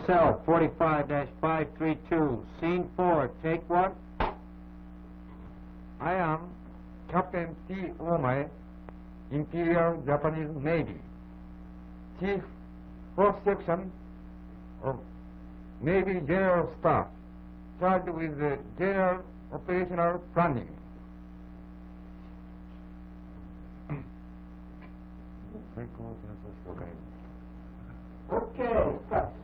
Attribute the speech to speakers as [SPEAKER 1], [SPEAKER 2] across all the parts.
[SPEAKER 1] PSL 45-532, Scene 4, take 1.
[SPEAKER 2] I am Captain T. Omae, Imperial Japanese Navy, Chief, 4th Section of Navy General Staff, charged with the general operational planning.
[SPEAKER 1] Okay, stop.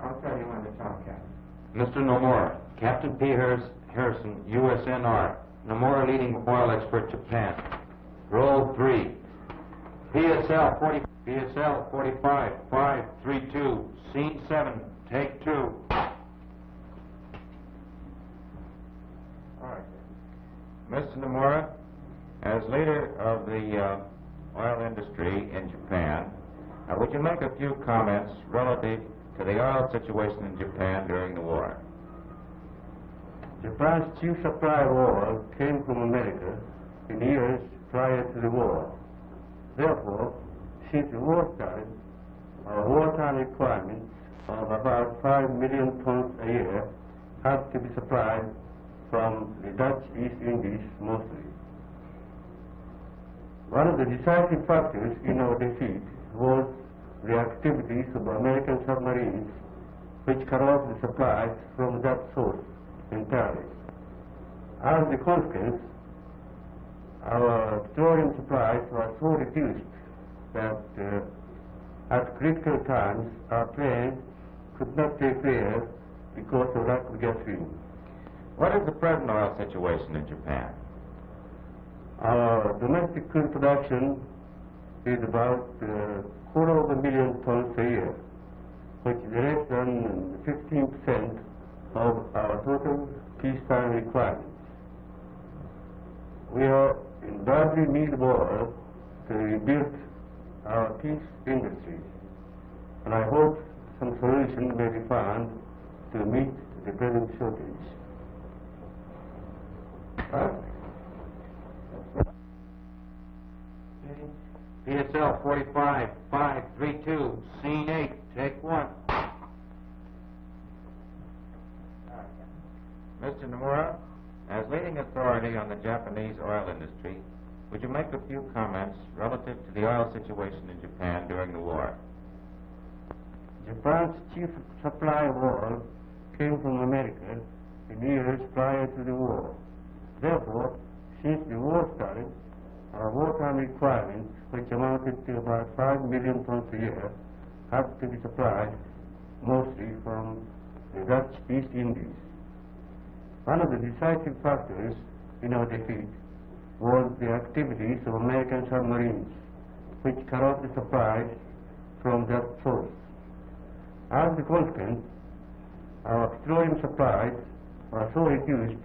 [SPEAKER 2] I'll tell you when to talk, Captain.
[SPEAKER 1] Mr. Nomura, Captain P. Harrison, USNR. Nomura, leading oil expert, Japan. Roll 3. PSL 45-532, Scene 7, take 2.
[SPEAKER 2] All right. Mr. Nomura, as leader of the oil industry in Japan, would you make a few comments relative to the oil situation in Japan during the war?
[SPEAKER 3] Japan's chief supply of oil came from America in years prior to the war. Therefore, since the war started, our wartime requirements of about 5 million tons a year have to be supplied from the Dutch East Indies mostly. One of the decisive factors in our defeat was the activities of American submarines, which cut off the supplies from that source entirely. As a consequence, our petroleum supplies were so reduced that at critical times our planes could not take air because of lack of gasoline.
[SPEAKER 2] What is the present oil situation in Japan?
[SPEAKER 3] Our domestic crude production is about 250,000 tons a year, which is less than 15% of our total peacetime requirements. We are in badly need of oil to rebuild our peace industries, and I hope some solution may be found to meet the present shortage.
[SPEAKER 1] PSL 45-532, Scene 8, take 1.
[SPEAKER 2] Mr. Nomura, as leading authority on the Japanese oil industry, would you make a few comments relative to the oil situation in Japan during the war?
[SPEAKER 3] Japan's chief supply of oil came from America in years prior to the war. Therefore, since the war started, our wartime requirements, which amounted to about 5 million tons a year, have to be supplied mostly from the Dutch East Indies. One of the decisive factors in our defeat was the activities of American submarines, which cut off the supplies from that source. As a consequence, our petroleum supplies were so reduced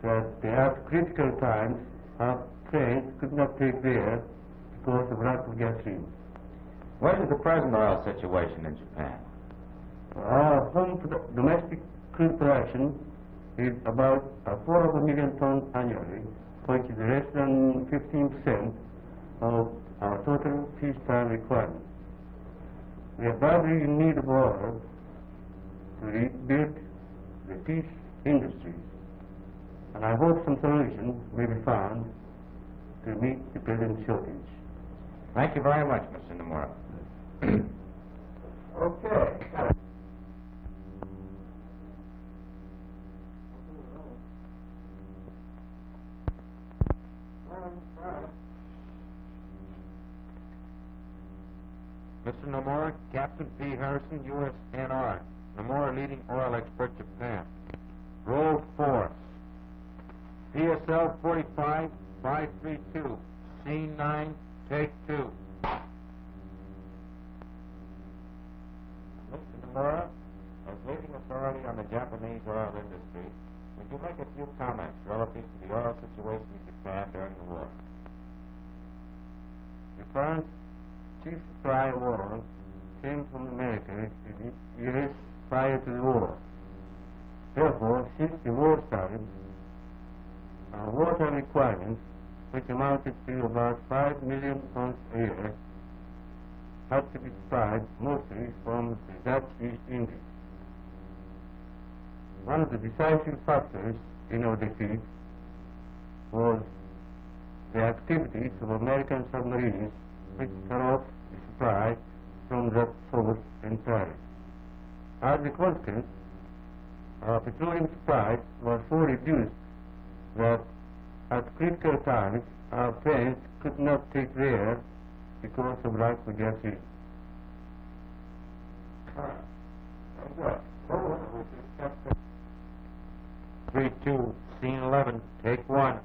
[SPEAKER 3] that the at critical times our trains could not take there because of lack of gasoline.
[SPEAKER 2] What is the present oil situation in Japan?
[SPEAKER 3] Our domestic crude production is about 400,000 tons annually, which is less than 15% of our total peacetime requirement. We are badly in need of oil to rebuild the peace industries, and I hope some solution may be found to meet the present shortage.
[SPEAKER 2] Thank you very much, Mr. Nomura. Okay.
[SPEAKER 1] Mr. Nomura, Captain P. Harrison, USNR. Nomura, leading oil expert, Japan. Roll 4. PSL 45, 532. Scene 9, take 2.
[SPEAKER 2] Mr. Nomura, as leading authority on the Japanese oil industry, would you make a few comments relative to the oil situation in Japan during the war?
[SPEAKER 3] Japan's chief supply of oil came from America in the years prior to the war. Therefore, since the war started, our water requirements, which amounted to about 5 million tons a year, had to be supplied mostly from the Dutch East Indies. One of the decisive factors in our defeat was the activities of American submarines which cut off the supply from that source entirely. As a consequence, our petroleum supplies were so reduced that at critical times our planes could not take there because of lack of gasoline.
[SPEAKER 1] 3-2, scene 11, take 1.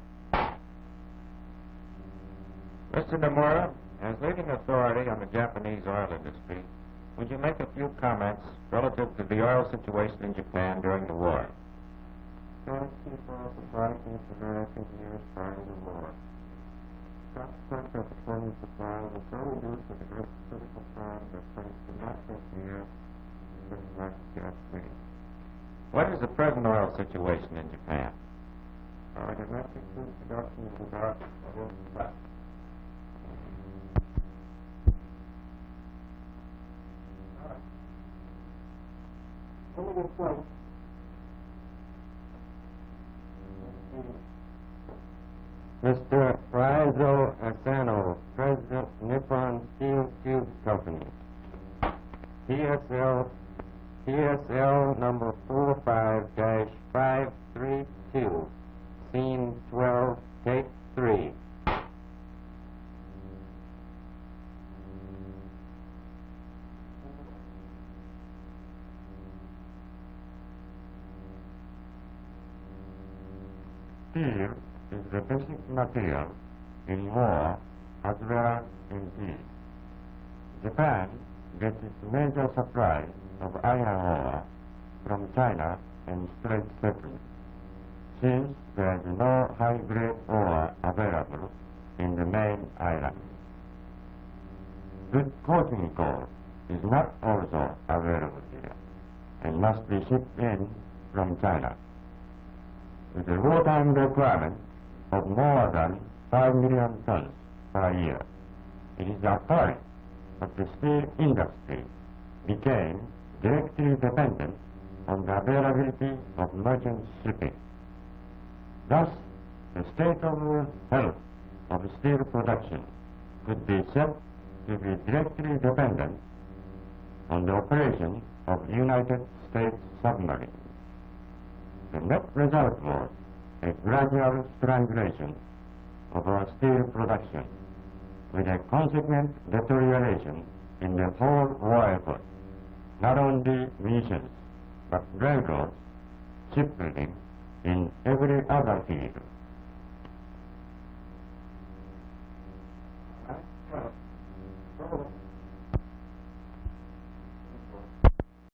[SPEAKER 2] Mr. Nomura, as leading authority on the Japanese oil industry, would you make a few comments relative to the oil situation in Japan during the war?
[SPEAKER 3] Supply came to America years prior to the war. Consequence of petroleum supply was so reduced that the critical time that planes could not take here because of lack of gasoline.
[SPEAKER 2] What is the present oil situation in Japan?
[SPEAKER 3] Our domestic food production is about flat. Mr. Raizo Asano, President, Nippon Steel Tube Company. PSL number 45-532, scene 12, take 3. Steel is the basic material in war as well as in peace. Japan gets its major supply of iron ore from China and Strait Settlements, since there is no high-grade ore available in the main island. Good coking coal is not also available here and must be shipped in from China. With a wartime requirement of more than 5 million tons per year, it is apparent that the steel industry became directly dependent on the availability of merchant shipping. Thus, the state of health of steel production could be said to be directly dependent on the operation of United States submarines. The net result was a gradual strangulation of our steel production, with a consequent deterioration in the whole war effort, not only munitions, but railroads, shipbuilding, in every other field.